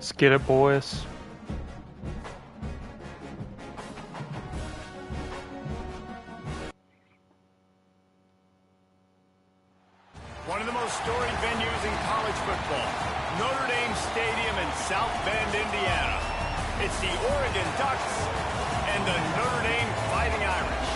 Let's get it, boys. One of the most storied venues in college football, Notre Dame Stadium in South Bend, Indiana. It's the Oregon Ducks and the Notre Dame Fighting Irish.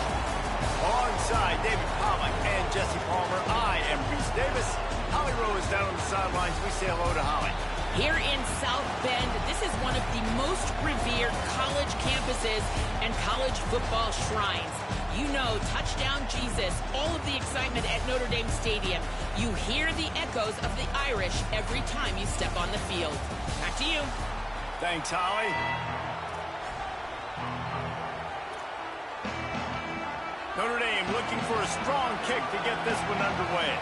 Alongside David Pollack and Jesse Palmer, I am Reese Davis. Holly Rowe is down on the sidelines. We say hello to Holly. Here in South Bend, this is one of the most revered college campuses and college football shrines. You know, touchdown Jesus, all of the excitement at Notre Dame Stadium. You hear the echoes of the Irish every time you step on the field. Back to you. Thanks, Holly. Notre Dame looking for a strong kick to get this one underway.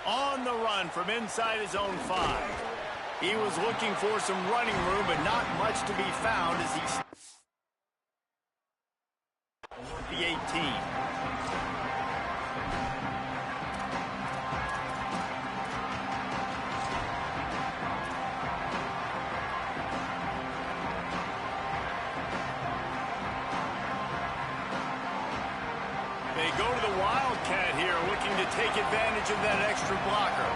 On the run from inside his own 5. He was looking for some running room, but not much to be found as he's the 18. They go to the Wildcat here, looking to take advantage of that extra blocker.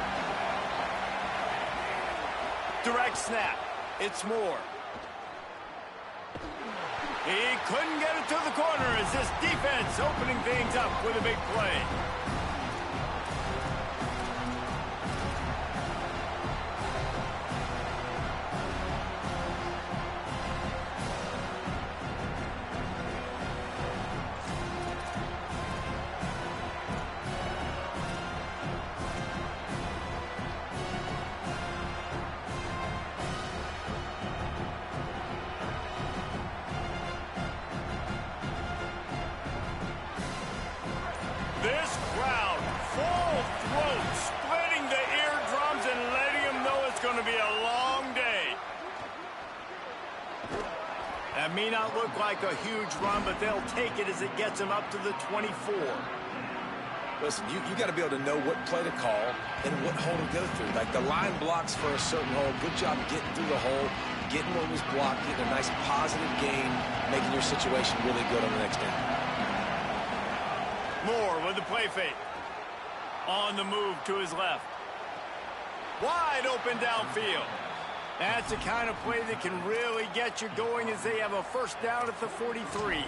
Direct snap. It's Moore. He couldn't get it to the corner as this defense opening things up with a big play. This crowd, full throat, splitting the eardrums and letting them know it's going to be a long day. That may not look like a huge run, but they'll take it as it gets them up to the 24. Listen, you got to be able to know what play to call and what hole to go through. Like the line blocks for a certain hole. Good job getting through the hole, getting what was blocked, getting a nice positive gain, making your situation really good on the next down. Moore with the play fake. On the move to his left. Wide open downfield. That's the kind of play that can really get you going as they have a first down at the 43.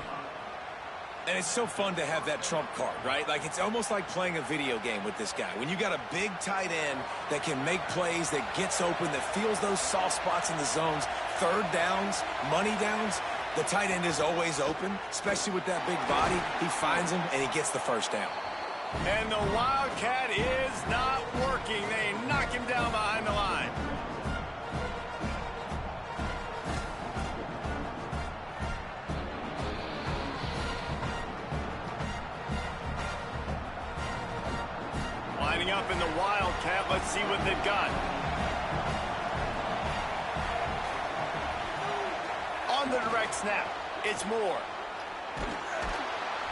And it's so fun to have that trump card, right? Like it's almost like playing a video game with this guy. When you got a big tight end that can make plays, that gets open, that feels those soft spots in the zones, third downs, money downs, the tight end is always open, especially with that big body. He finds him, and he gets the first down. And the Wildcat is not working. They knock him down behind the line. Lining up in the Wildcat. Let's see what they've got. On the direct snap, it's Moore.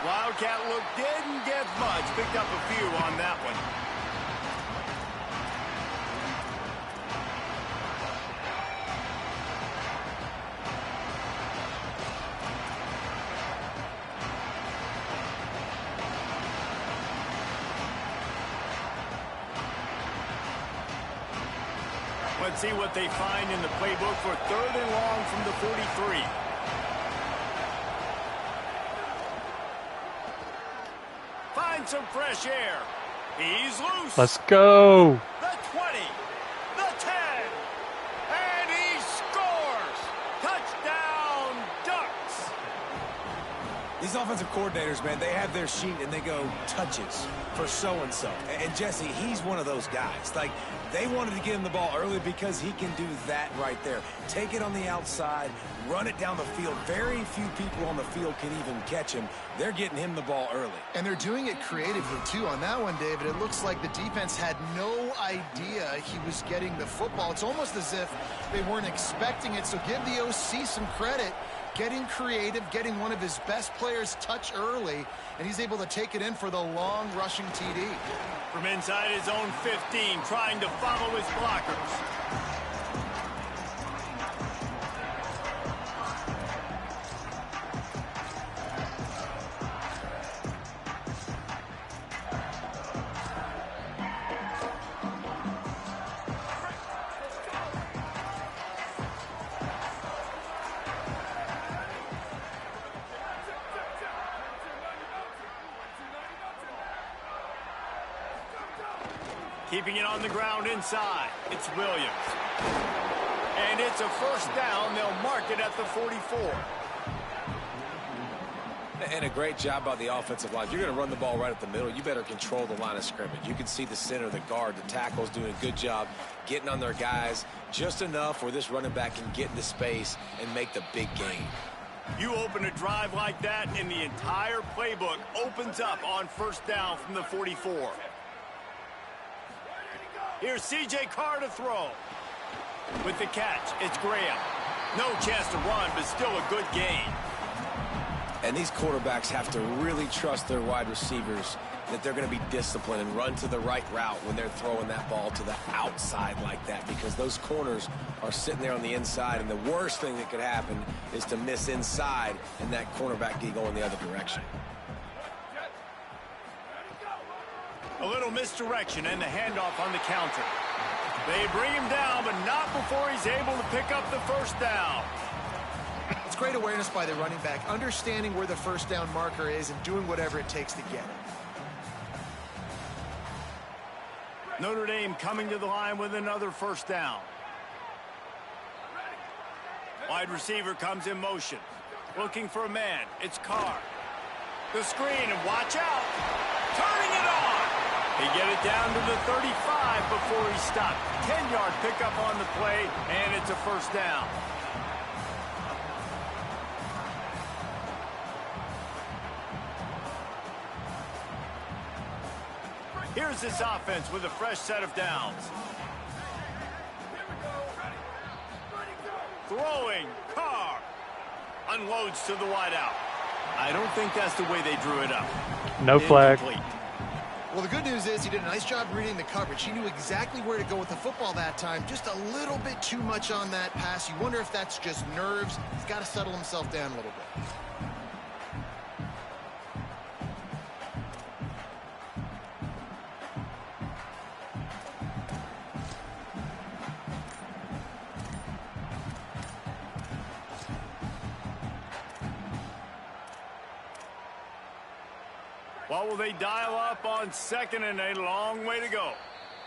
Wildcat look didn't get much. Picked up a few on that one. Let's see what they find in the playbook for 3rd and long from the 43. Find some fresh air. He's loose. Let's go. The 20, the 10, and he scores. Touchdown, Ducks. These offensive coordinators, man, they have their sheet and they go touches for so-and-so. And Jesse, he's one of those guys. Like, they wanted to get him the ball early because he can do that right there. Take it on the outside, run it down the field. Very few people on the field can even catch him. They're getting him the ball early. And they're doing it creatively, too. On that one, David, it looks like the defense had no idea he was getting the football. It's almost as if they weren't expecting it. So give the OC some credit. getting creative, getting one of his best players touch early, and he's able to take it in for the long rushing TD. From inside his own 15, trying to follow his blockers. Keeping it on the ground inside. It's Williams. And it's a first down. They'll mark it at the 44. And a great job by the offensive line. If you're going to run the ball right at the middle, you better control the line of scrimmage. You can see the center, the guard, the tackles doing a good job getting on their guys just enough where this running back can get into space and make the big gain. You open a drive like that, and the entire playbook opens up on first down from the 44. Here's C.J. Carr to throw. With the catch, it's Graham. No chance to run, but still a good gain. And these quarterbacks have to really trust their wide receivers that they're going to be disciplined and run to the right route when they're throwing that ball to the outside like that, because those corners are sitting there on the inside, and the worst thing that could happen is to miss inside and that cornerback be going the other direction. A little misdirection and the handoff on the counter. They bring him down, but not before he's able to pick up the first down. It's great awareness by the running back, understanding where the first down marker is and doing whatever it takes to get it. Notre Dame coming to the line with another first down. Wide receiver comes in motion. Looking for a man. It's Carr. The screen, and watch out. Turning it on. He get it down to the 35 before he stopped. 10-yard pickup on the play, and it's a first down. Here's this offense with a fresh set of downs. Throwing, Carr. Unloads to the wideout. I don't think that's the way they drew it up. No flag. Well, the good news is he did a nice job reading the coverage. He knew exactly where to go with the football that time. Just a little bit too much on that pass. You wonder if that's just nerves. He's got to settle himself down a little bit. What will they dial up on second and a long way to go?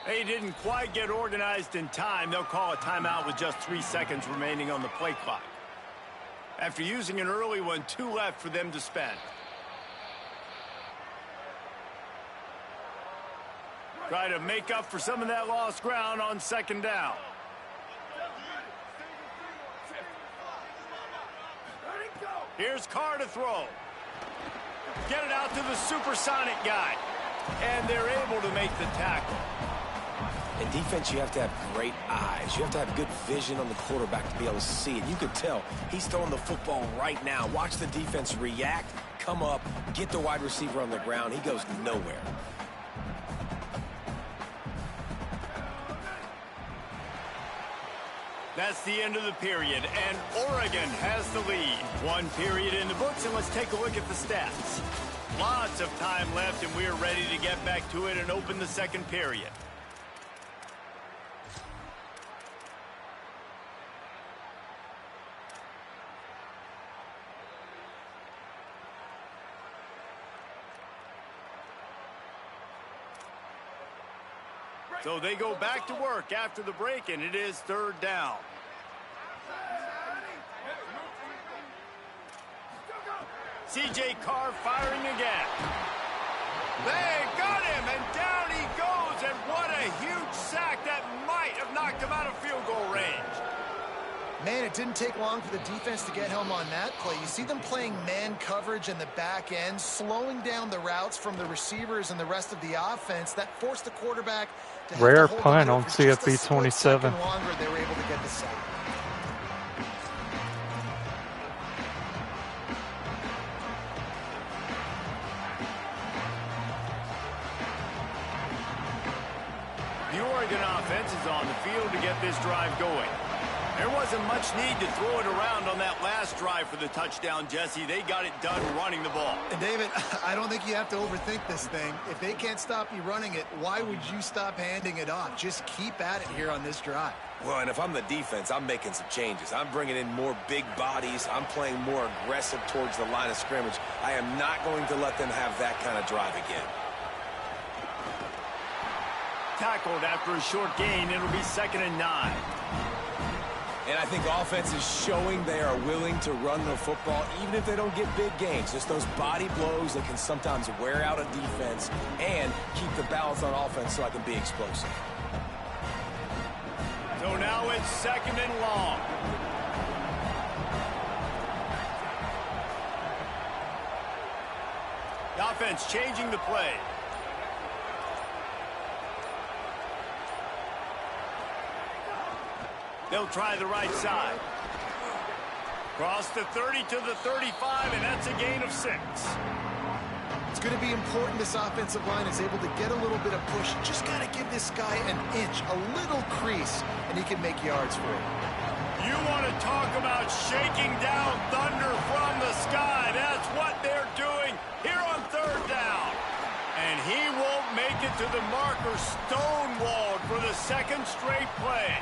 They didn't quite get organized in time. They'll call a timeout with just 3 seconds remaining on the play clock. After using an early one, 2 left for them to spend. Try to make up for some of that lost ground on second down. Here's Carr to throw. Get it out to the supersonic guy. And they're able to make the tackle. In defense, you have to have great eyes. You have to have good vision on the quarterback to be able to see it. You could tell he's throwing the football right now. Watch the defense react, come up, get the wide receiver on the ground. He goes nowhere. That's the end of the period, and Oregon has the lead. 1 period in the books, and let's take a look at the stats. Lots of time left, and we're ready to get back to it and open the second period. So they go back to work after the break, and it is third down. C.J. Carr firing again. They got him, and down he goes, and what a huge sack that might have knocked him out of field goal range. Man, it didn't take long for the defense to get home on that play. You see them playing man coverage in the back end, slowing down the routes from the receivers and the rest of the offense. That forced the quarterback to have rare to hold punt on on CFB 27. Longer, they were able to get the sack. Oregon offense is on the field to get this drive going. There wasn't much need to throw it around on that last drive for the touchdown, Jesse. They got it done running the ball. And David, I don't think you have to overthink this thing. If they can't stop you running it, why would you stop handing it off? Just keep at it here on this drive. Well, and if I'm the defense, I'm making some changes. I'm bringing in more big bodies. I'm playing more aggressive towards the line of scrimmage. I am not going to let them have that kind of drive again. Tackled after a short gain. It'll be 2nd and 9. And I think offense is showing they are willing to run the football, even if they don't get big gains. Just those body blows that can sometimes wear out a defense and keep the balance on offense so I can be explosive. So now it's 2nd and long. The offense changing the play. They'll try the right side. Cross the 30 to the 35, and that's a gain of 6. It's going to be important this offensive line is able to get a little bit of push. Just got to give this guy an inch, a little crease, and he can make yards for it. You want to talk about shaking down thunder from the sky. That's what they're doing here on 3rd down. And he won't make it to the marker, stonewalled for the 2nd straight play.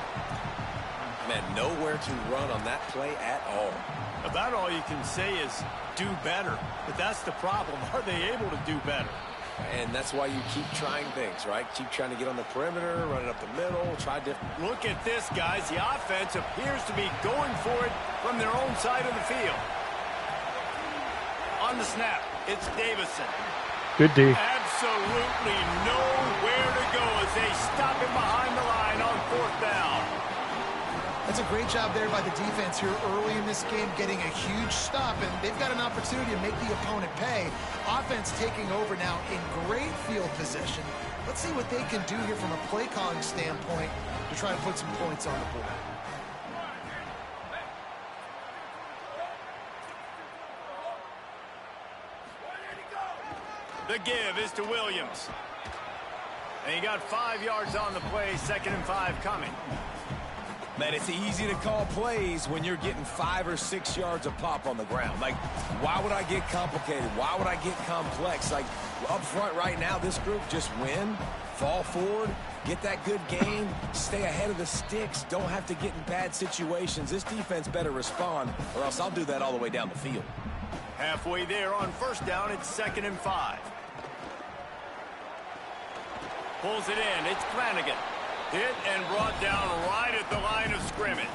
Man, nowhere to run on that play at all. About all you can say is do better. But that's the problem. Are they able to do better? And that's why you keep trying things, right? Keep trying to get on the perimeter, run it up the middle, try different. Look at this, guys. The offense appears to be going for it from their own side of the field. On the snap, it's Davison. Good D. Absolutely nowhere to go as they stop him behind the line on 4th down. That's a great job there by the defense here early in this game, getting a huge stop, and they've got an opportunity to make the opponent pay. Offense taking over now in great field position. Let's see what they can do here from a play calling standpoint to try to put some points on the board. The give is to Williams. And he got 5 yards on the play, 2nd and 5 coming. Man, it's easy to call plays when you're getting 5 or 6 yards of pop on the ground. Like, why would I get complicated? Why would I get complex? Like, up front right now, this group just win, fall forward, get that good gain, stay ahead of the sticks, don't have to get in bad situations. This defense better respond, or else I'll do that all the way down the field. Halfway there on 1st down, it's 2nd and 5. Pulls it in, it's Flanagan. Hit and brought down right at the line of scrimmage.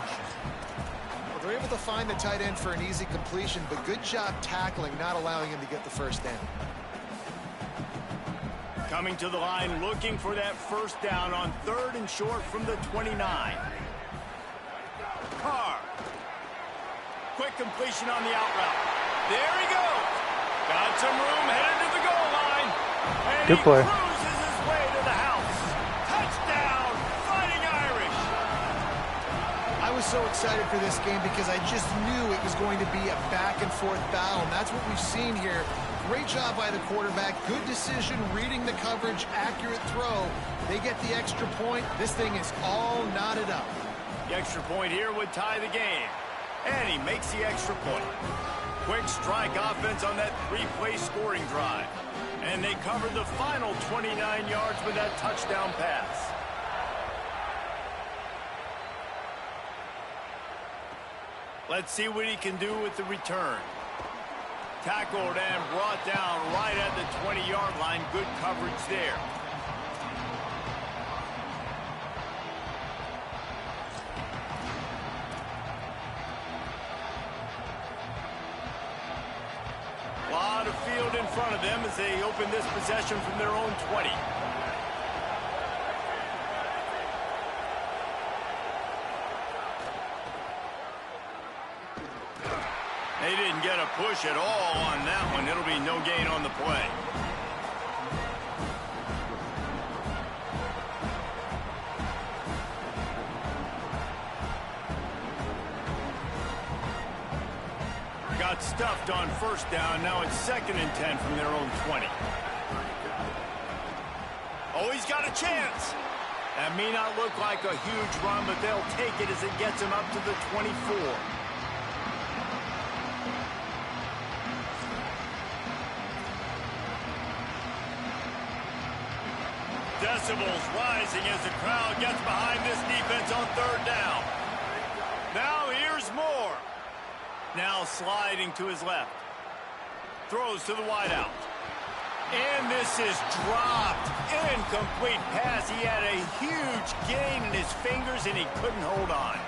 Well, they're able to find the tight end for an easy completion, but good job tackling, not allowing him to get the 1st down. Coming to the line, looking for that 1st down on 3rd and short from the 29. Carr. Quick completion on the out route. There he goes. Got some room, headed to the goal line. And good play. Cruises his way to the house. Touchdown, Fighting Irish. I was so excited for this game because I just knew it was going to be a back-and-forth battle, and that's what we've seen here. Great job by the quarterback. Good decision, reading the coverage, accurate throw. They get the extra point. This thing is all knotted up. The extra point here would tie the game. And he makes the extra point. Quick strike offense on that 3-play scoring drive. And they cover the final 29 yards with that touchdown pass. Let's see what he can do with the return. Tackled and brought down right at the 20-yard line. Good coverage there. A lot of field in front of them as they open this possession from their own 20. They didn't get a push at all on that one. It'll be no gain on the play. Got stuffed on 1st down. Now it's 2nd and 10 from their own 20. Oh, he's got a chance. That may not look like a huge run, but they'll take it as it gets them up to the 24. Decibels rising as the crowd gets behind this defense on third down. Now here's Moore. Now sliding to his left. Throws to the wideout. And this is dropped. Incomplete pass. He had a huge gain in his fingers, and he couldn't hold on.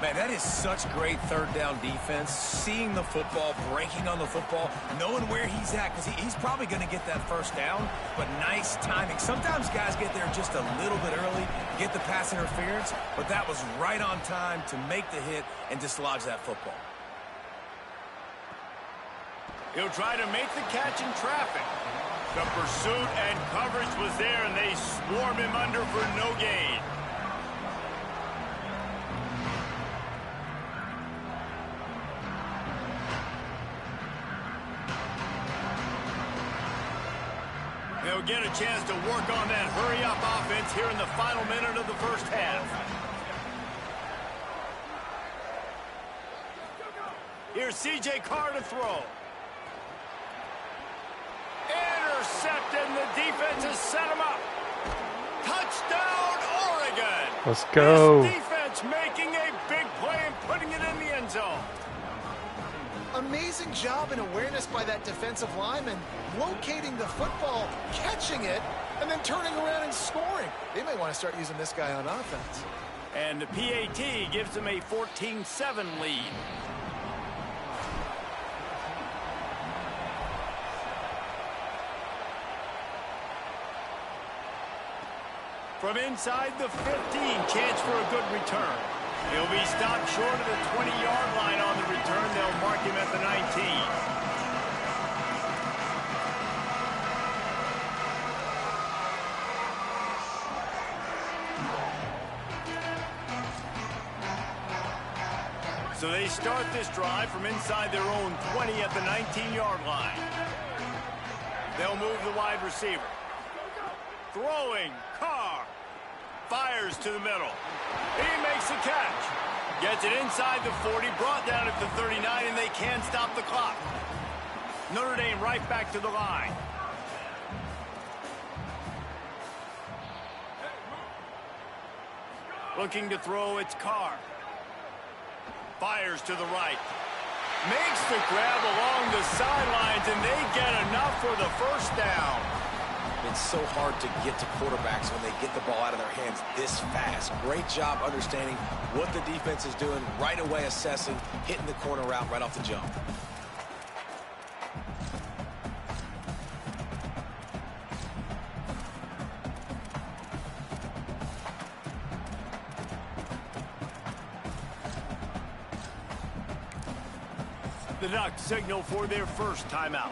Man, that is such great third down defense. Seeing the football, breaking on the football, knowing where he's at, because he's probably going to get that first down, but nice timing. Sometimes guys get there just a little bit early, get the pass interference, but that was right on time to make the hit and dislodge that football. He'll try to make the catch in traffic. The pursuit and coverage was there, and they swarm him under for no gain. They'll get a chance to work on that hurry-up offense here in the final minute of the first half. Here's C.J. Carr to throw. Intercepted, and the defense has set him up. Touchdown, Oregon. Let's go. This defense making a big play and putting it in the end zone. Amazing job in awareness by that defensive lineman, locating the football, catching it, and then turning around and scoring. They may want to start using this guy on offense. And the PAT gives them a 14-7 lead. From inside the 15, chance for a good return. He'll be stopped short of the 20-yard line on the return. They'll mark him at the 19. So they start this drive from inside their own 20 at the 19-yard line. They'll move the wide receiver. Throwing, Carr. Fires to the middle. He makes the catch. Gets it inside the 40, brought down at the 39, and they can't stop the clock. Notre Dame right back to the line. Looking to throw, it's Carr. Fires to the right. Makes the grab along the sidelines, and they get enough for the first down. It's so hard to get to quarterbacks when they get the ball out of their hands this fast. Great job understanding what the defense is doing, right away assessing, hitting the corner route right off the jump. The Ducks signal for their first timeout.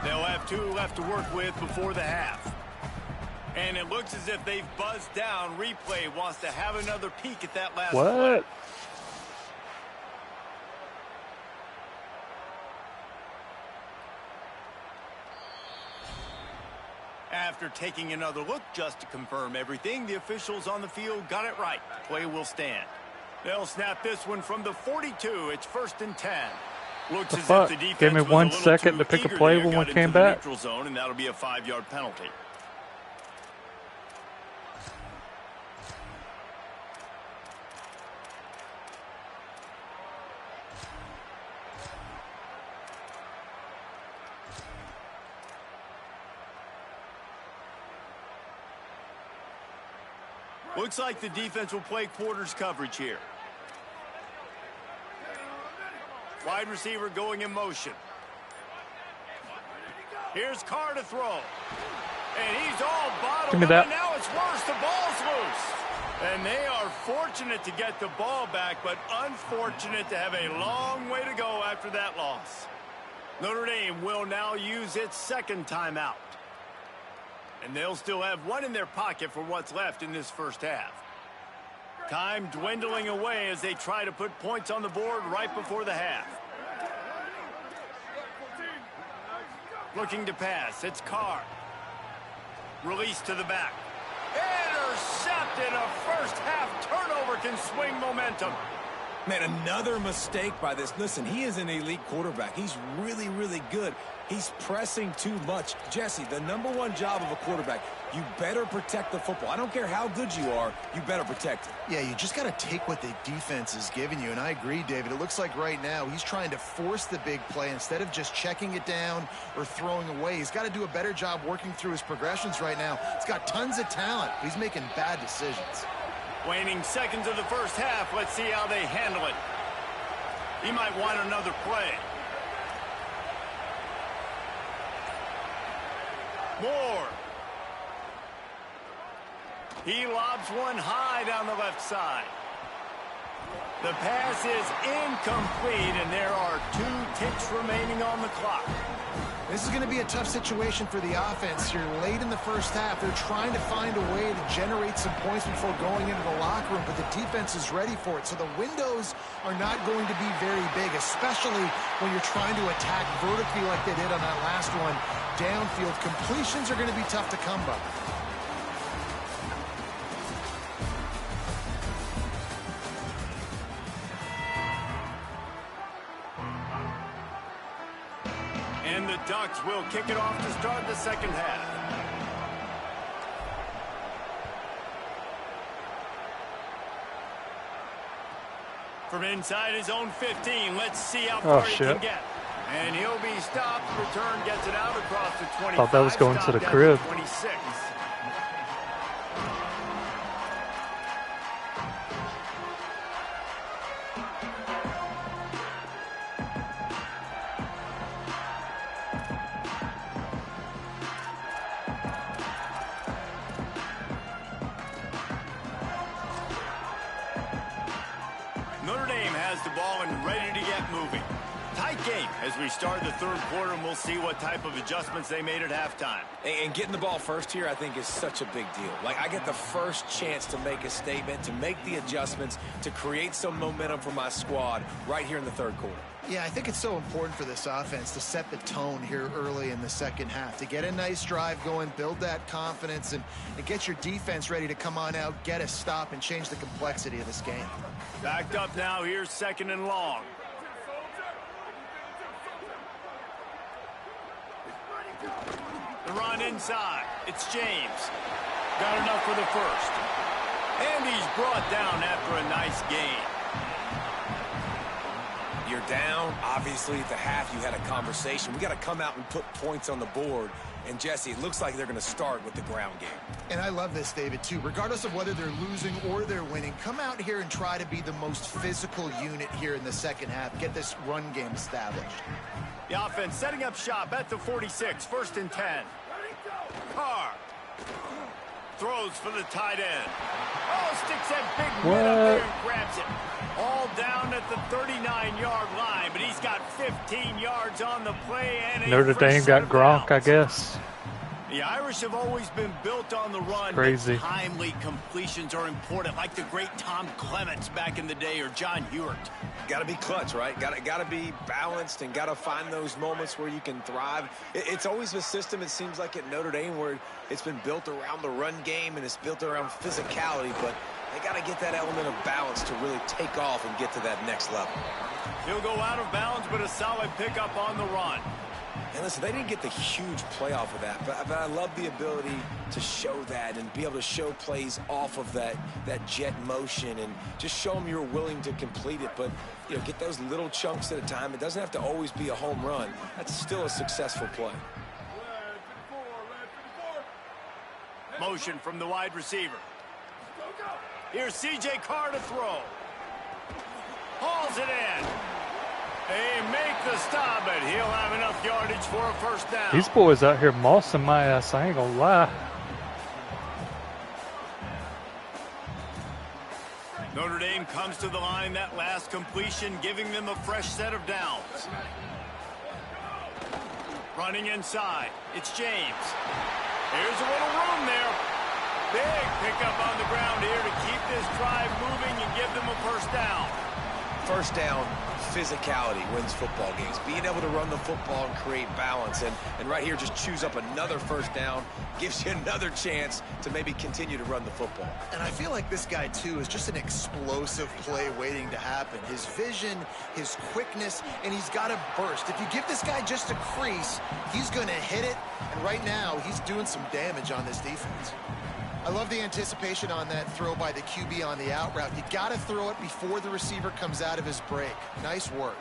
They'll have 2 left to work with before the half. And it looks as if they've buzzed down. Replay wants to have another peek at that last play. After taking another look just to confirm everything, the officials on the field got it right. Play will stand. They'll snap this one from the 42. It's 1st and 10. Looks as if the defense gave me 1 second to pick a play when we came back. Neutral zone, and that'll be a 5-yard penalty. Looks like the defense will play quarters coverage here. Wide receiver going in motion. Here's Carr to throw. And he's all bottled up, and now it's worse. The ball's loose. And they are fortunate to get the ball back, but unfortunate to have a long way to go after that loss. Notre Dame will now use its second timeout. And they'll still have 1 in their pocket for what's left in this first half. Time dwindling away as they try to put points on the board right before the half. Looking to pass. It's Carr. Release to the back. Intercepted. A first-half turnover can swing momentum. Man, another mistake by this. Listen, he is an elite quarterback. He's really, really good. He's pressing too much. Jesse, the #1 job of a quarterback, you better protect the football. I don't care how good you are, you better protect it. Yeah, you just got to take what the defense is giving you, and I agree, David. It looks like right now he's trying to force the big play instead of just checking it down or throwing away. He's got to do a better job working through his progressions right now. He's got tons of talent. He's making bad decisions. Waning seconds of the first half. Let's see how they handle it. He might want another play. Moore. He lobs one high down the left side. The pass is incomplete, and there are 2 ticks remaining on the clock. This is going to be a tough situation for the offense here. Late in the first half, they're trying to find a way to generate some points before going into the locker room, but the defense is ready for it. So the windows are not going to be very big, especially when you're trying to attack vertically like they did on that last one. Downfield completions are going to be tough to come by. And the Ducks will kick it off to start the second half. From inside his own 15, let's see how far he can get. And he'll be stopped. Return gets it out across the 25. Thought that was going to the crib. 26. Notre Dame has the ball and ready to get moving. Tight game as we start the third quarter, and we'll see what type of adjustments they made at halftime. And getting the ball first here, I think, is such a big deal. Like, I get the first chance to make a statement, to make the adjustments, to create some momentum for my squad right here in the third quarter. Yeah, I think it's so important for this offense to set the tone here early in the second half, to get a nice drive going, build that confidence, and get your defense ready to come on out, get a stop, and change the complexity of this game. Backed up now. Here's 2nd and long. The run inside. It's James. Got enough for the first. And he's brought down after a nice gain. You're down. Obviously, at the half, you had a conversation. We got to come out and put points on the board. And, Jesse, it looks like they're going to start with the ground game. And I love this, David, too. Regardless of whether they're losing or they're winning, come out here and try to be the most physical unit here in the second half. Get this run game established. The offense setting up shop at the 46. 1st and 10. Carr throws for the tight end. Oh, sticks that big man up there and grabs it. All down at the 39-yard line, but he's got 15 yards on the play. And Notre Dame got Gronk, I guess. The Irish have always been built on the run. Crazy. Timely completions are important, like the great Tom Clements back in the day or John Hewart. Got to be clutch, right? Got to be balanced and got to find those moments where you can thrive. It's always a system, it seems like, at Notre Dame where it's been built around the run game and it's built around physicality, but they got to get that element of balance to really take off and get to that next level. He'll go out of bounds, but a solid pickup on the run. And listen, they didn't get the huge play off of that, but I love the ability to show that and be able to show plays off of that jet motion and just show them you're willing to complete it. But, you know, get those little chunks at a time. It doesn't have to always be a home run. That's still a successful play. Motion from the wide receiver. Here's C.J. Carr to throw. Hauls it in. They make the stop, but he'll have enough yardage for a first down. These boys out here mossing my ass, I ain't gonna lie. Notre Dame comes to the line. That last completion giving them a fresh set of downs. Running inside. It's James. There's a little room there. Big pickup on the ground here to keep this drive moving and give them a first down. first down, physicality wins football games. Being able to run the football and create balance. And right here, just choose up another first down, gives you another chance to maybe continue to run the football. And I feel like this guy, too, is just an explosive play waiting to happen. His vision, his quickness, and he's got a burst. If you give this guy just a crease, he's going to hit it. And right now, he's doing some damage on this defense. I love the anticipation on that throw by the QB on the out route. You got to throw it before the receiver comes out of his break. Nice work.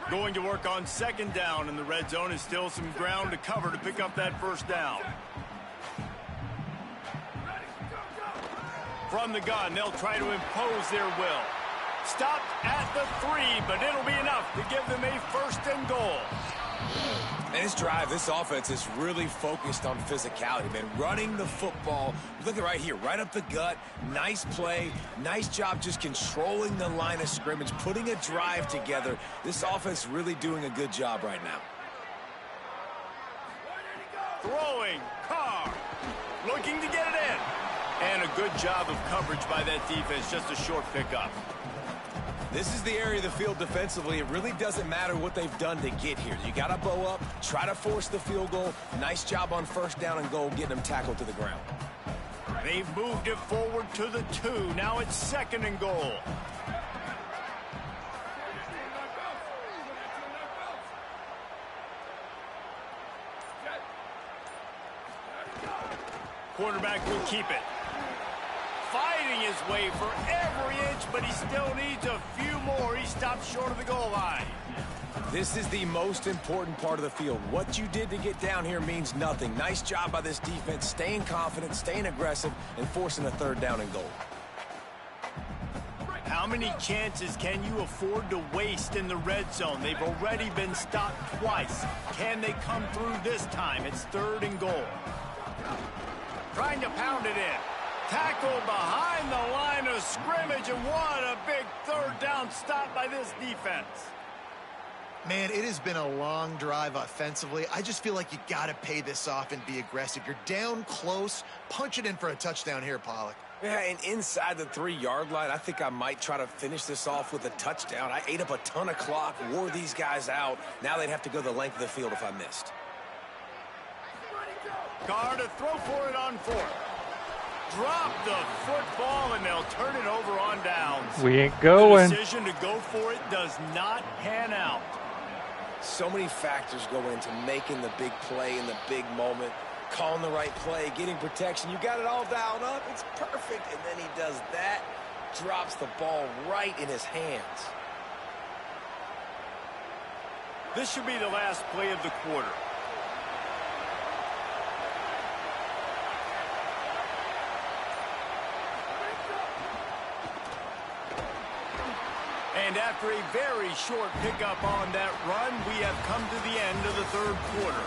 Going to work on second down, and the red zone is still some ground to cover to pick up that first down. From the gun, they'll try to impose their will. Stopped at the 3, but it'll be enough to give them a first and goal. And this drive, this offense is really focused on physicality, man. Running the football. Look at right here, right up the gut. Nice play. Nice job just controlling the line of scrimmage, putting a drive together. This offense really doing a good job right now. Throwing, Carr, looking to get it in. And a good job of coverage by that defense, just a short pickup. This is the area of the field defensively. It really doesn't matter what they've done to get here. You got to bow up, try to force the field goal. Nice job on first down and goal, getting them tackled to the ground. They've moved it forward to the 2. Now it's second and goal. Quarterback will keep it. Fighting his way for every inch, but he still needs a few more. He stopped short of the goal line. This is the most important part of the field. What you did to get down here means nothing. Nice job by this defense, staying confident, staying aggressive, and forcing a third down and goal. How many chances can you afford to waste in the red zone? They've already been stopped twice. Can they come through this time? It's third and goal. Trying to pound it in. Tackle behind the line of scrimmage, and what a big third down stop by this defense. Man, it has been a long drive offensively. I just feel like you got to pay this off and be aggressive. You're down close. Punch it in for a touchdown here, Pollock. Yeah, and inside the 3-yard line, I think I might try to finish this off with a touchdown. I ate up a ton of clock, wore these guys out. Now they'd have to go the length of the field if I missed. Carr to throw for it on 4th. Drop the football, and they'll turn it over on downs. We ain't going. The decision to go for it does not pan out. So many factors go into making the big play in the big moment, calling the right play, getting protection. You got it all dialed up. It's perfect. And then he does that, drops the ball right in his hands. This should be the last play of the quarter. And after a very short pickup on that run, we have come to the end of the third quarter.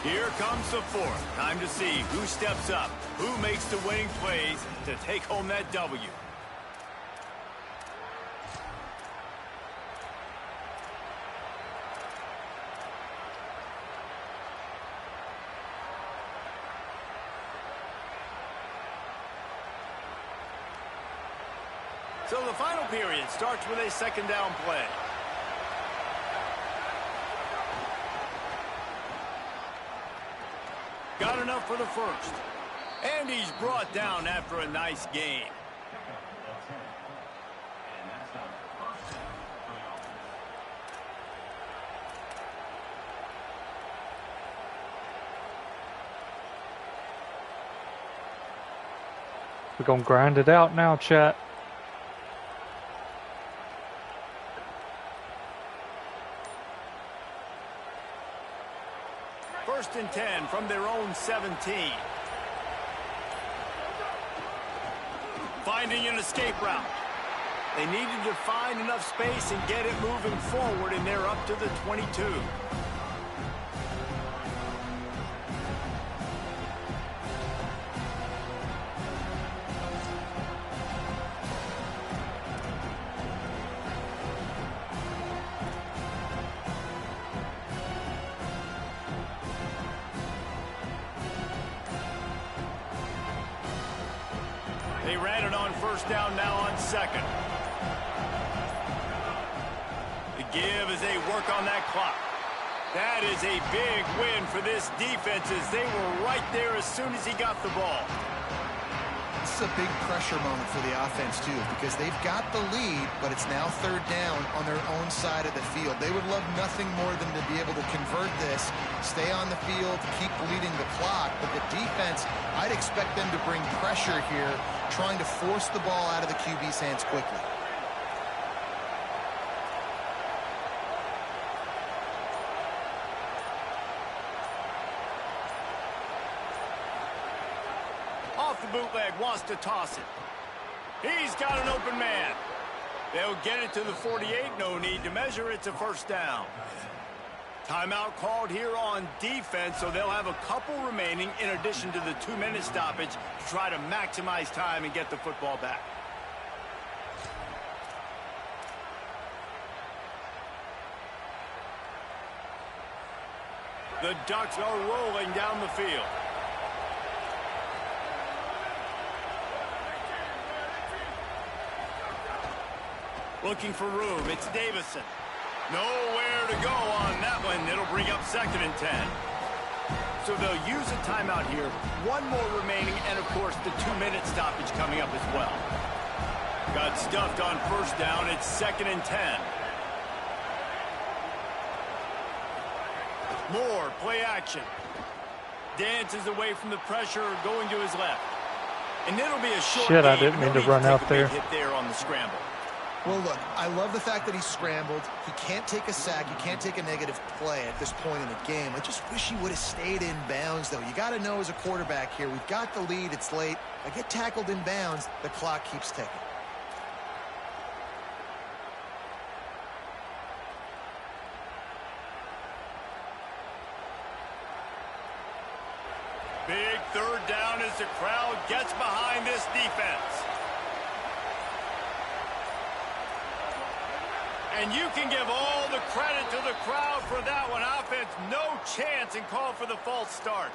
Here comes the 4th. Time to see who steps up, who makes the winning plays to take home that W. So the final period starts with a second down play. Got enough for the first. And he's brought down after a nice gain. We're going to grind it out now, chat. First and 10 from their own 17. Finding an escape route. They needed to find enough space and get it moving forward, and they're up to the 22. They ran it on first down, now on second. give as they work on that clock. That is a big win for this defense as they were right there as soon as he got the ball. This is a big pressure moment for the offense, too, because they've got the lead, but it's now third down on their own side of the field. They would love nothing more than to be able to convert this, stay on the field, keep bleeding the clock. But the defense, I'd expect them to bring pressure here, trying to force the ball out of the QB's hands quickly. Off the bootleg, wants to toss it. He's got an open man. They'll get it to the 48. No need to measure. It's a first down. Timeout called here on defense, so they'll have a couple remaining in addition to the 2-minute stoppage to try to maximize time and get the football back. The Ducks are rolling down the field. Looking for room. It's Davison. Nowhere to go on that one. It'll bring up 2nd and 10. So they'll use a timeout here. One more remaining, and, of course, the 2-minute stoppage coming up as well. Got stuffed on first down. It's 2nd and 10. More play action. Dances away from the pressure, going to his left. And it'll be a short Shit, I game. didn't mean to run out there. Hit there on the scramble. Well, look, I love the fact that he scrambled. He can't take a sack. He can't take a negative play at this point in the game. I just wish he would have stayed in bounds, though. You got to know as a quarterback here, we've got the lead. It's late. If I get tackled in bounds, the clock keeps ticking. Big third down as the crowd gets behind this defense. And you can give all the credit to the crowd for that one. Offense, no chance, and call for the false start.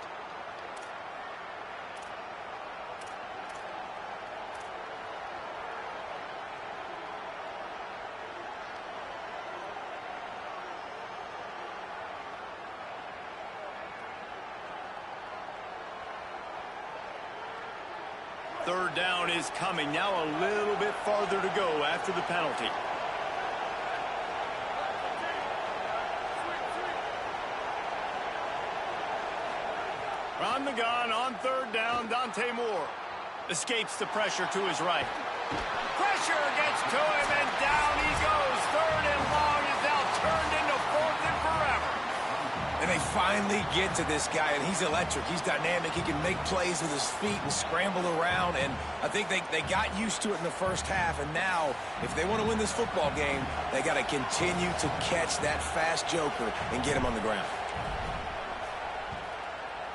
Third down is coming. Now a little bit farther to go after the penalty. On the gun, on third down, Dante Moore escapes the pressure to his right. Pressure gets to him, and down he goes. Third and long is now turned into 4th and forever. And they finally get to this guy, and he's electric. He's dynamic. He can make plays with his feet and scramble around, and I think they got used to it in the first half, and now, if they want to win this football game, they got to continue to catch that fast joker and get him on the ground.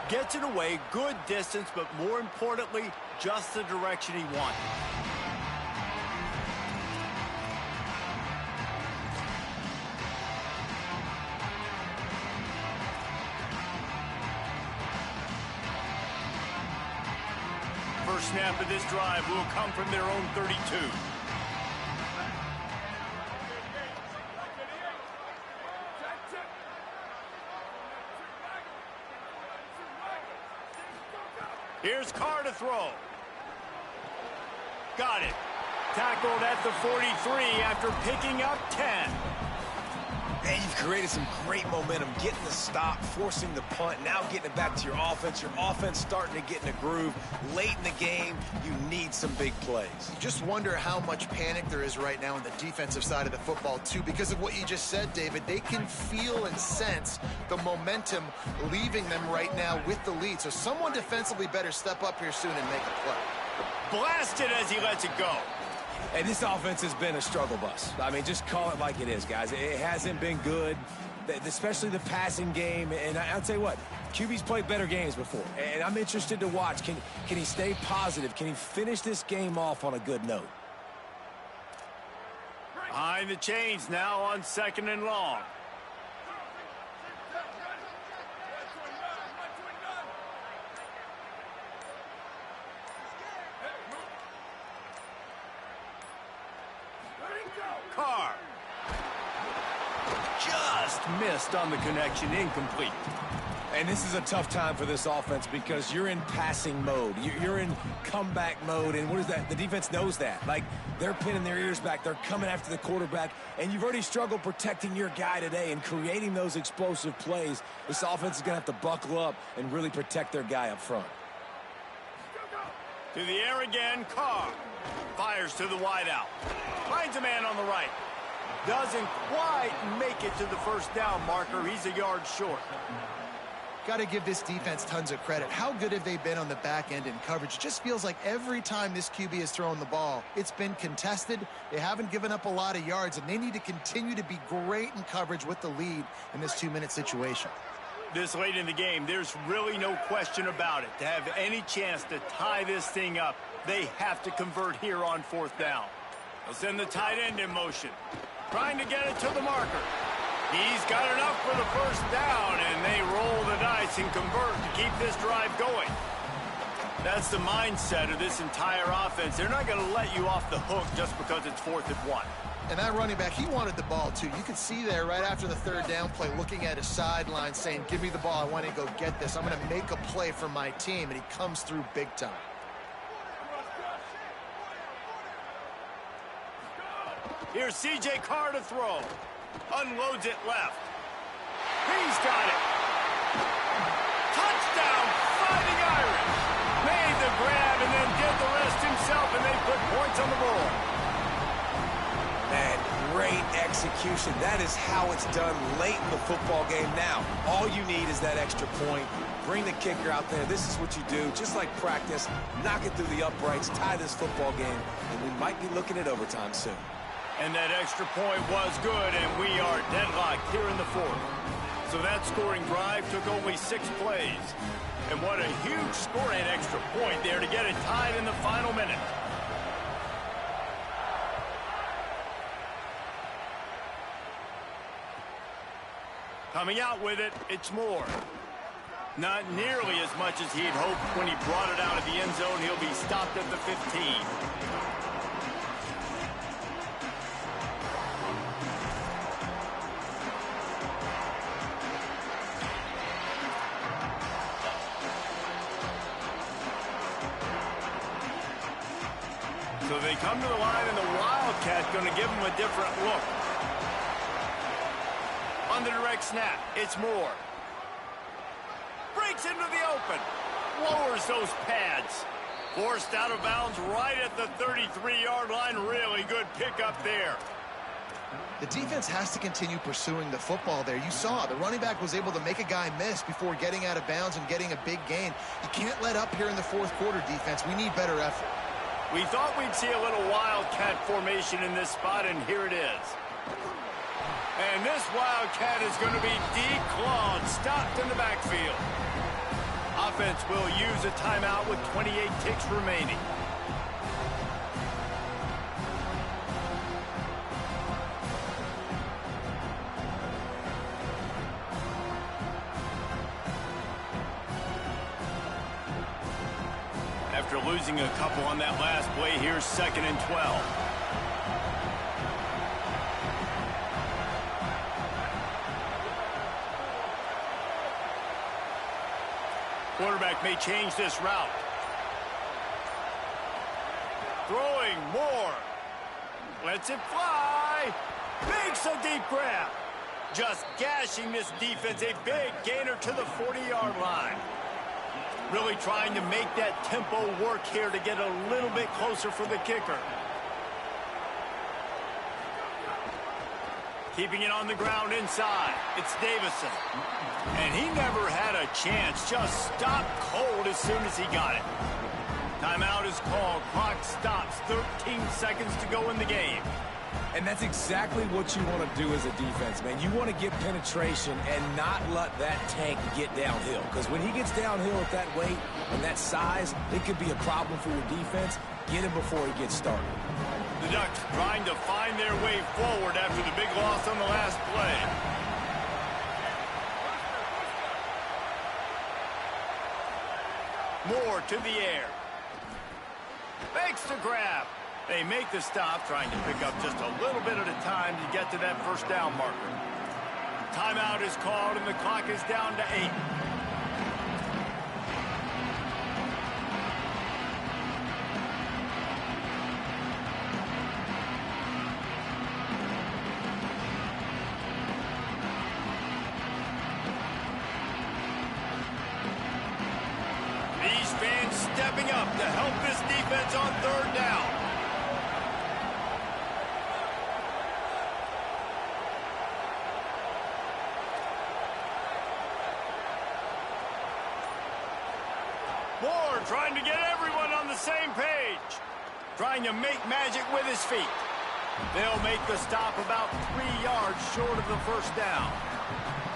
Gets it away, good distance, but more importantly, just the direction he wanted. First snap of this drive will come from their own 32. Here's Carr to throw. Got it. Tackled at the 43 after picking up 10. And you've created some great momentum, getting the stop, forcing the punt, now getting it back to your offense. Your offense starting to get in a groove. Late in the game, you need some big plays. You just wonder how much panic there is right now on the defensive side of the football, too, because of what you just said, David. They can feel and sense the momentum leaving them right now with the lead. So someone defensively better step up here soon and make a play. Blasted as he lets it go. And this offense has been a struggle bus. I mean, just call it like it is, guys. It hasn't been good, especially the passing game. And I'll tell you what, QB's played better games before. And I'm interested to watch. Can he stay positive? Can he finish this game off on a good note? Behind the chains now on 2nd and long. Carr. missed on the connection, incomplete. And this is a tough time for this offense because you're in passing mode. You're in comeback mode, and what is that? The defense knows that. Like, they're pinning their ears back. They're coming after the quarterback, and you've already struggled protecting your guy today and creating those explosive plays. This offense is going to have to buckle up and really protect their guy up front. To the air again, Carr. Fires to the wideout. Finds a man on the right. Doesn't quite make it to the first down marker. He's a yard short. Got to give this defense tons of credit. How good have they been on the back end in coverage? It just feels like every time this QB has thrown the ball, it's been contested. They haven't given up a lot of yards, and they need to continue to be great in coverage with the lead in this 2-minute situation. This late in the game, there's really no question about it. To have any chance to tie this thing up, they have to convert here on 4th down. They'll send the tight end in motion, trying to get it to the marker. He's got enough for the first down, and they roll the dice and convert to keep this drive going. That's the mindset of this entire offense. They're not going to let you off the hook just because it's 4th and 1. And that running back, he wanted the ball too. You could see there right after the 3rd down play, looking at his sideline saying, give me the ball, I want to go get this. I'm going to make a play for my team, and he comes through big time. Here's C.J. Carr to throw. Unloads it left. He's got it. Touchdown, Fighting Irish. Made the grab and then did the rest himself, and they put points on the board. Man, great execution. That is how it's done late in the football game now. All you need is that extra point. Bring the kicker out there. This is what you do. Just like practice, knock it through the uprights, tie this football game, and we might be looking at overtime soon. And that extra point was good, and we are deadlocked here in the 4th. So that scoring drive took only 6 plays. And what a huge score and extra point there to get it tied in the final minute. Coming out with it, it's Moore. Not nearly as much as he'd hoped when he brought it out of the end zone. He'll be stopped at the 15. So they come to the line, and the Wildcat going to give them a different look. On the direct snap, it's Moore. Breaks into the open. Lowers those pads. Forced out of bounds right at the 33-yard line. Really good pickup there. The defense has to continue pursuing the football there. You saw the running back was able to make a guy miss before getting out of bounds and getting a big gain. You can't let up here in the 4th quarter, defense. We need better effort. We thought we'd see a little Wildcat formation in this spot, and here it is. And this Wildcat is going to be declawed, stopped in the backfield. Offense will use a timeout with 28 ticks remaining. After losing a couple on that last play, here's 2nd and 12. Quarterback may change this route. Throwing Moore. Lets it fly. Makes a deep grab. Just gashing this defense. A big gainer to the 40-yard line. Really trying to make that tempo work here to get a little bit closer for the kicker. Keeping it on the ground inside. It's Davison. And he never had a chance. Just stopped cold as soon as he got it. Timeout is called. Clock stops. 13 seconds to go in the game. And that's exactly what you want to do as a defense, man. You want to get penetration and not let that tank get downhill. Because when he gets downhill at that weight and that size, it could be a problem for your defense. Get him before he gets started. The Ducks trying to find their way forward after the big loss on the last play. Moore to the air. Makes the grab. They make the stop, trying to pick up just a little bit at a time to get to that first down marker. timeout is called, and the clock is down to 8. These fans stepping up to help this defense on 3rd down. Moore trying to get everyone on the same page. Trying to make magic with his feet. They'll make the stop about 3 yards short of the 1st down.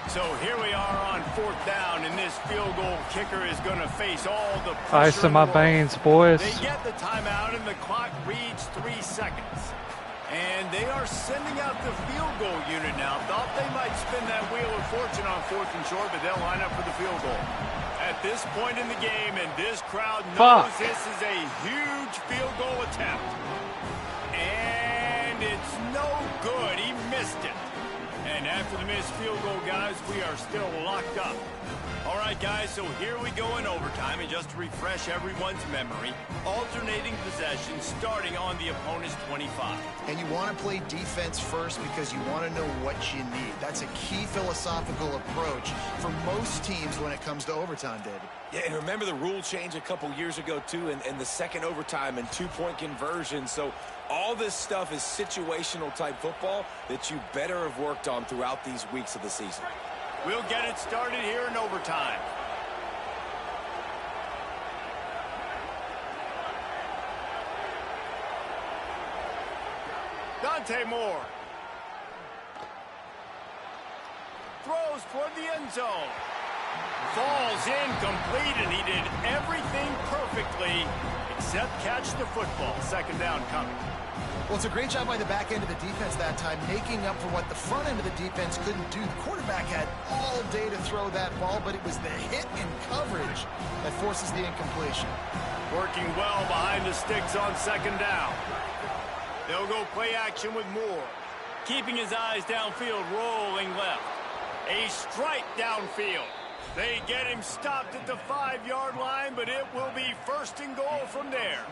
So here we are on 4th down, and this field goal kicker is going to face all the pressure. Ice in my veins, boys. They get the timeout, and the clock reads 3 seconds. And they are sending out the field goal unit now. Thought they might spin that wheel of fortune on 4th and short, but they'll line up for the field goal. At this point in the game, and this crowd knows this is a huge field goal attempt. And it's no good. He missed it. And after the missed field goal, guys, we are still locked up. All right, guys, so here we go in overtime. And just to refresh everyone's memory, alternating possession starting on the opponent's 25. And you want to play defense first because you want to know what you need. That's a key philosophical approach for most teams when it comes to overtime, David. Yeah, and remember the rule change a couple years ago, too, and the second overtime and 2-point conversion. So all this stuff is situational type football that you better have worked on throughout these weeks of the season. We'll get it started here in overtime. Dante Moore. Throws toward the end zone. Falls incomplete, and he did everything perfectly except catch the football. 2nd down coming. Well, it's a great job by the back end of the defense that time, making up for what the front end of the defense couldn't do. The quarterback had all day to throw that ball, but it was the hit in coverage that forces the incompletion. Working well behind the sticks on 2nd down. They'll go play action with Moore. Keeping his eyes downfield, rolling left. A strike downfield. They get him stopped at the 5-yard line, but it will be 1st and goal from there.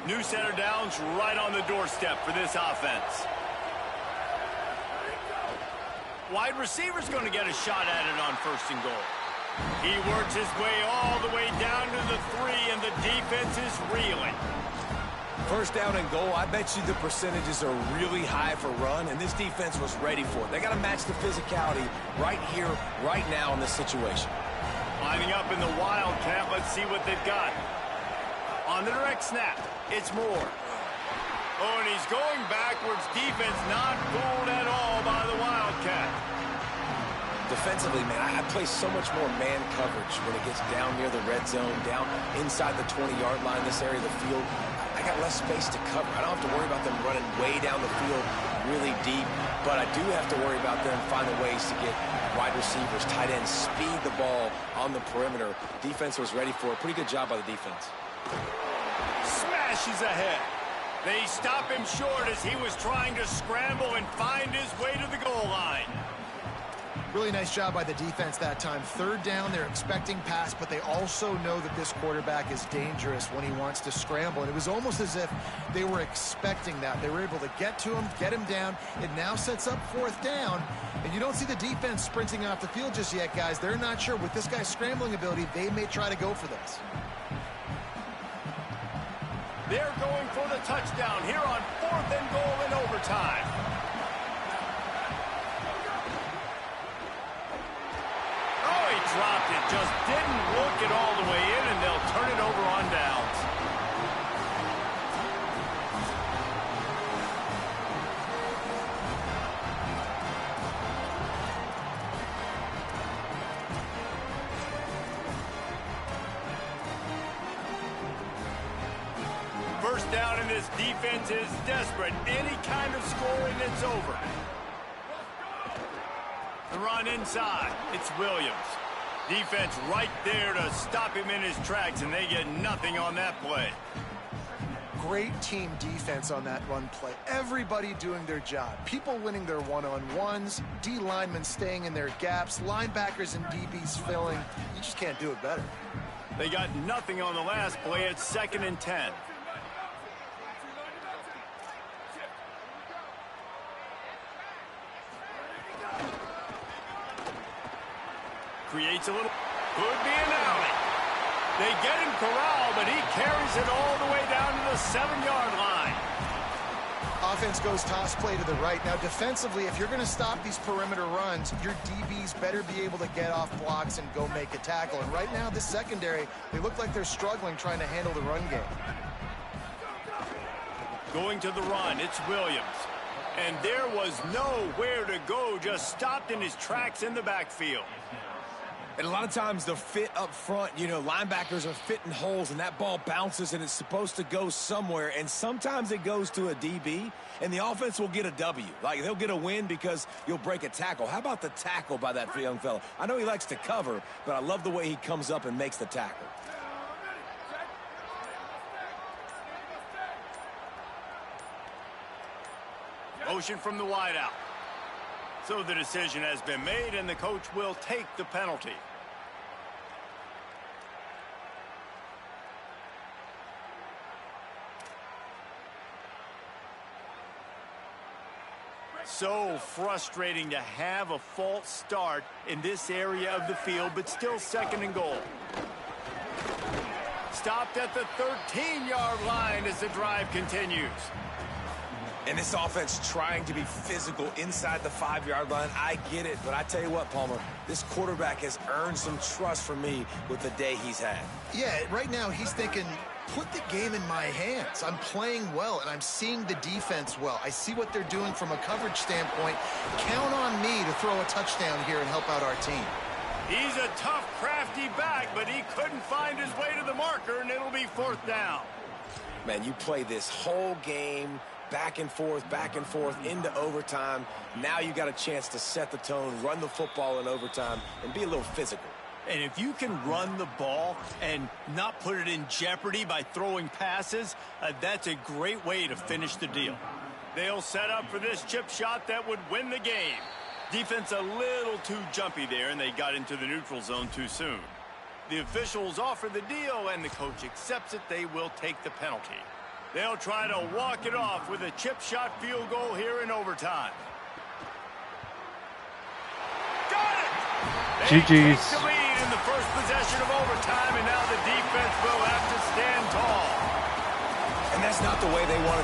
New center downs right on the doorstep for this offense. Wide receiver's going to get a shot at it on 1st and goal. He works his way all the way down to the 3, and the defense is reeling. 1st down and goal, I bet you the percentages are really high for run, and this defense was ready for it. They got to match the physicality right here, right now in this situation. Lining up in the Wildcat, let's see what they've got. On the direct snap, it's Moore. Oh, and he's going backwards. Defense not fooled at all by the Wildcat. Defensively, man, I play so much more man coverage when it gets down near the red zone, down inside the 20-yard line, this area of the field. I got less space to cover. I don't have to worry about them running way down the field really deep, but I do have to worry about them finding ways to get wide receivers, tight ends, speed the ball on the perimeter. Defense was ready for it. Pretty good job by the defense. Smashes ahead. They stop him short as he was trying to scramble and find his way to the goal line. Really nice job by the defense that time. 3rd down, they're expecting pass, but they also know that this quarterback is dangerous when he wants to scramble. And it was almost as if they were expecting that. They were able to get to him, get him down. It now sets up 4th down. And you don't see the defense sprinting off the field just yet, guys. They're not sure. With this guy's scrambling ability, they may try to go for this. They're going for the touchdown here on 4th and goal in overtime. Oh, he dropped it. Just didn't look it all the way in, and they'll turn it over on downs. First down, and this defense is desperate. Any kind of scoring, it's over. The run inside. It's Williams. Defense right there to stop him in his tracks, and they get nothing on that play. great team defense on that run play. Everybody doing their job. People winning their one-on-ones, D linemen staying in their gaps, linebackers and DBs filling. You just can't do it better. They got nothing on the last play. It's 2nd and 10. Creates a little, could be an alley. They get him corralled, but he carries it all the way down to the 7-yard line. Offense goes toss play to the right. Now, defensively, if you're going to stop these perimeter runs, your DBs better be able to get off blocks and go make a tackle. And right now, this secondary, they look like they're struggling trying to handle the run game. Going to the run, it's Williams. And there was nowhere to go, just stopped in his tracks in the backfield. And a lot of times the fit up front, you know, linebackers are fitting holes and that ball bounces and it's supposed to go somewhere. And sometimes it goes to a DB and the offense will get a W. Like they'll get a win because you'll break a tackle. How about the tackle by that young fella? I know he likes to cover, but I love the way he comes up and makes the tackle. Motion from the wideout. So the decision has been made, and the coach will take the penalty. So frustrating to have a false start in this area of the field, but still 2nd and goal. Stopped at the 13-yard line as the drive continues. And this offense trying to be physical inside the 5-yard line. I get it, but I tell you what, Palmer, this quarterback has earned some trust from me with the day he's had. Yeah, right now he's thinking, put the game in my hands. I'm playing well, and I'm seeing the defense well. I see what they're doing from a coverage standpoint. Count on me to throw a touchdown here and help out our team. He's a tough, crafty back, but he couldn't find his way to the marker, and it'll be 4th down. Man, you play this whole game back and forth into overtime. Now you got a chance to set the tone, run the football in overtime, and be a little physical. And if you can run the ball and not put it in jeopardy by throwing passes, that's a great way to finish the deal. They'll set up for this chip shot that would win the game. Defense a little too jumpy there, and they got into the neutral zone too soon. The officials offer the deal, and the coach accepts it. They will take the penalty. They'll try to walk it off with a chip shot field goal here in overtime. Got it! They take the lead in the first possession of overtime, and now the defense will have to stand tall. And that's not the way they want it to